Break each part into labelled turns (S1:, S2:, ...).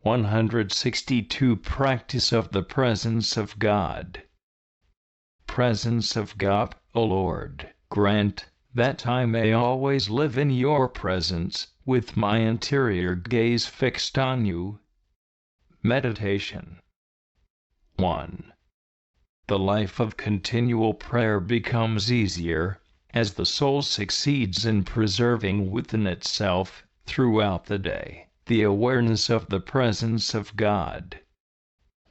S1: 162 Practice of the Presence of God. Presence of God, O Lord, grant that I may always live in your presence, with my interior gaze fixed on you. Meditation. 1. The life of continual prayer becomes easier as the soul succeeds in preserving within itself, throughout the day, the awareness of the presence of God.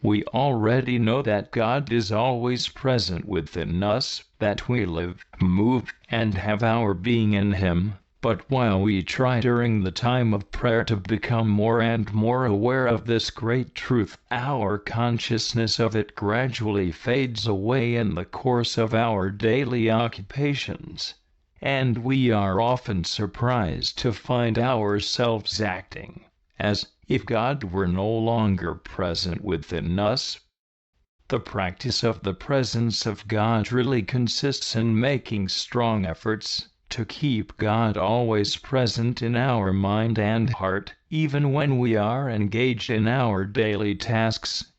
S1: We already know that God is always present within us, that we live, move, and have our being in Him, but while we try during the time of prayer to become more and more aware of this great truth, our consciousness of it gradually fades away in the course of our daily occupations, and we are often surprised to find ourselves acting as if God were no longer present within us. The practice of the presence of God really consists in making strong efforts to keep God always present in our mind and heart, even when we are engaged in our daily tasks.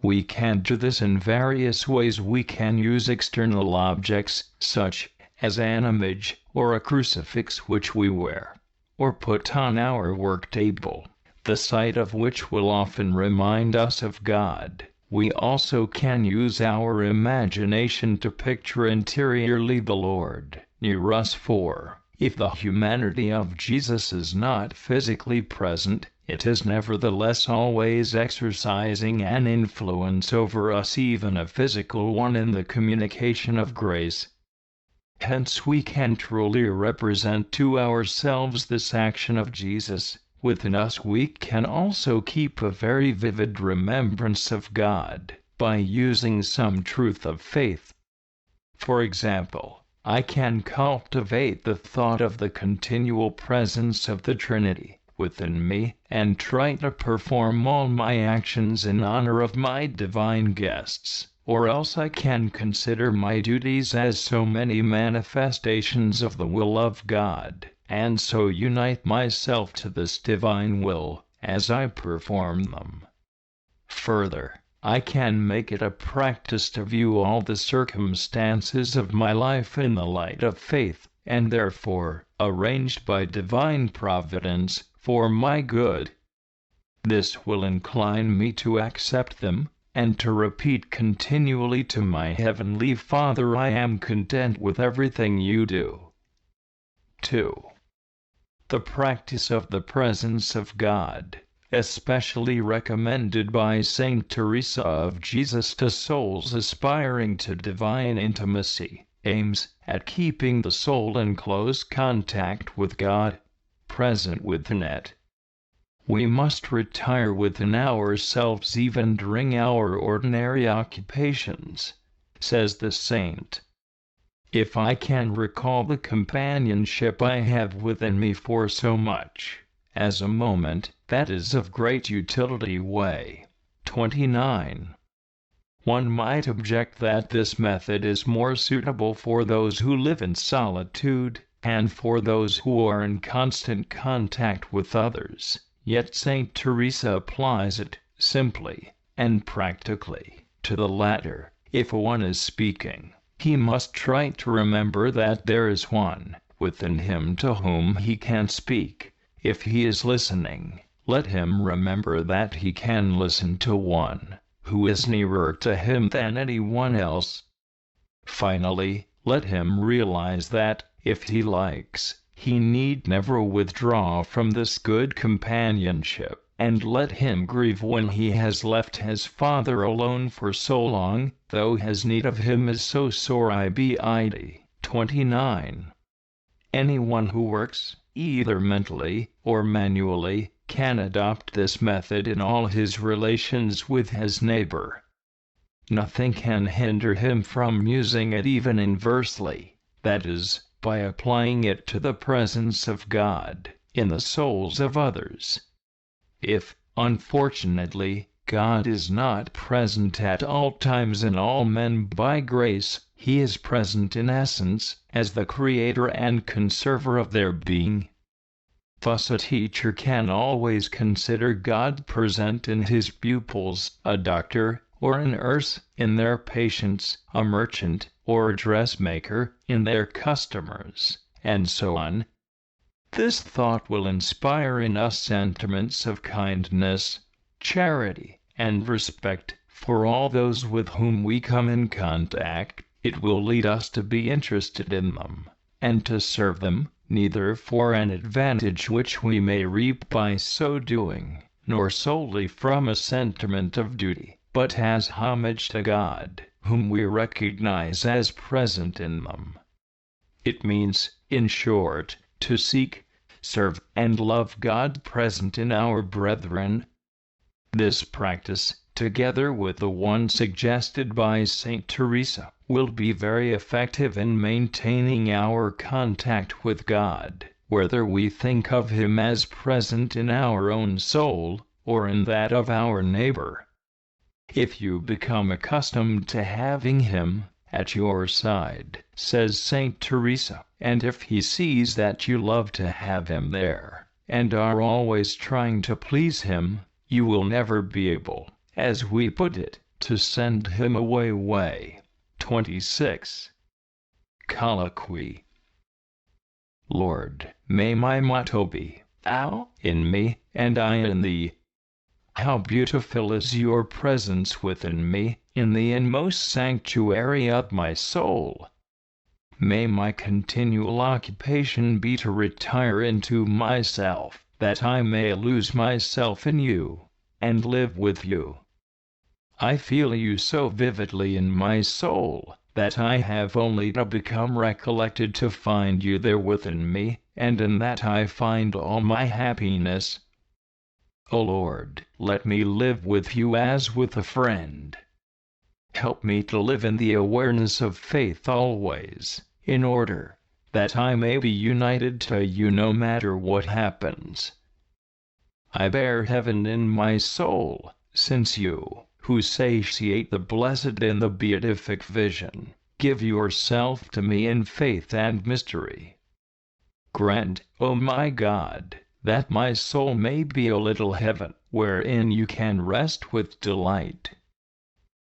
S1: We can do this in various ways. We can use external objects, such as an image or a crucifix which we wear, or put on our work table, the sight of which will often remind us of God. We also can use our imagination to picture interiorly the Lord near us, for if the humanity of Jesus is not physically present, it is nevertheless always exercising an influence over us, even a physical one, in the communication of grace. Hence we can truly represent to ourselves this action of Jesus. Within us we can also keep a very vivid remembrance of God by using some truth of faith. For example, I can cultivate the thought of the continual presence of the Trinity within me, and try to perform all my actions in honor of my divine guests, or else I can consider my duties as so many manifestations of the will of God, and so unite myself to this divine will as I perform them. Further, I can make it a practice to view all the circumstances of my life in the light of faith, and therefore arranged by divine providence for my good. This will incline me to accept them, and to repeat continually to my Heavenly Father, I am content with everything you do. 2. The practice of the presence of God, especially recommended by Saint Teresa of Jesus to souls aspiring to divine intimacy, aims at keeping the soul in close contact with God, present within it. We must retire within ourselves even during our ordinary occupations, says the saint. If I can recall the companionship I have within me for so much as a moment, that is of great utility. Way 29. One might object that this method is more suitable for those who live in solitude, and for those who are in constant contact with others, yet Saint Teresa applies it simply and practically to the latter. If one is speaking, he must try to remember that there is one within him to whom he can speak. If he is listening, let him remember that he can listen to one who is nearer to him than anyone else. Finally, let him realize that, if he likes, he need never withdraw from this good companionship, and let him grieve when he has left his Father alone for so long, though his need of him is so sore. Ibid. 29. Anyone who works, either mentally or manually, can adopt this method in all his relations with his neighbor. Nothing can hinder him from using it even inversely, that is, by applying it to the presence of God in the souls of others. If, unfortunately, God is not present at all times in all men by grace, He is present in essence, as the creator and conserver of their being. Thus a teacher can always consider God present in his pupils, a doctor or a nurse in their patients, a merchant or a dressmaker in their customers, and so on. This thought will inspire in us sentiments of kindness, charity, and respect for all those with whom we come in contact. It will lead us to be interested in them, and to serve them, neither for an advantage which we may reap by so doing, nor solely from a sentiment of duty, but as homage to God, whom we recognize as present in them. It means, in short, to seek, serve, and love God present in our brethren. This practice, together with the one suggested by Saint Teresa, will be very effective in maintaining our contact with God, whether we think of Him as present in our own soul, or in that of our neighbor. If you become accustomed to having Him at your side, says Saint Teresa, and if He sees that you love to have Him there, and are always trying to please Him, you will never be able, as we put it, to send Him away. 26. Colloquy. Lord, may my motto be, Thou in me, and I in Thee. How beautiful is your presence within me, in the inmost sanctuary of my soul. May my continual occupation be to retire into myself, that I may lose myself in you, and live with you. I feel you so vividly in my soul, that I have only to become recollected to find you there within me, and in that I find all my happiness. O Lord, let me live with you as with a friend. Help me to live in the awareness of faith always, in order that I may be united to you no matter what happens. I bear heaven in my soul, since you, who satiate the blessed in the beatific vision, give yourself to me in faith and mystery. Grant, O my God, that my soul may be a little heaven, wherein you can rest with delight.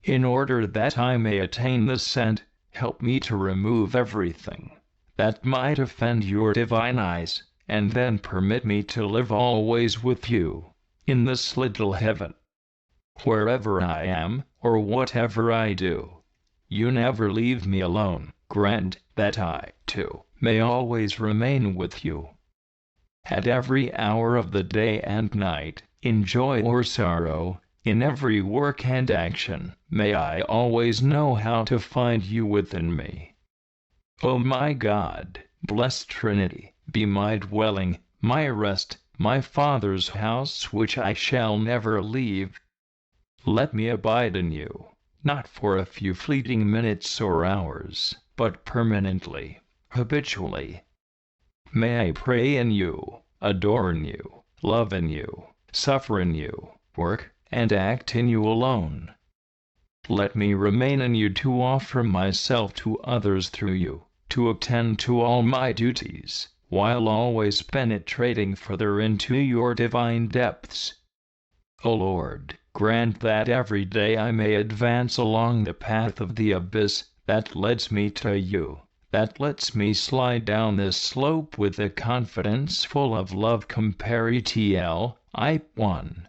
S1: In order that I may attain this end, help me to remove everything that might offend your divine eyes, and then permit me to live always with you, in this little heaven. Wherever I am, or whatever I do, you never leave me alone. Grant that I, too, may always remain with you. At every hour of the day and night, in joy or sorrow, in every work and action, may I always know how to find you within me. O my God, blessed Trinity, be my dwelling, my rest, my Father's house which I shall never leave. Let me abide in you, not for a few fleeting minutes or hours, but permanently, habitually. May I pray in you, adore in you, love in you, suffer in you, work and act in you alone. Let me remain in you to offer myself to others through you, to attend to all my duties, while always penetrating further into your divine depths. O Lord, grant that every day I may advance along the path of the abyss that leads me to you, that lets me slide down this slope with a confidence full of love. Compare ETL, I 1.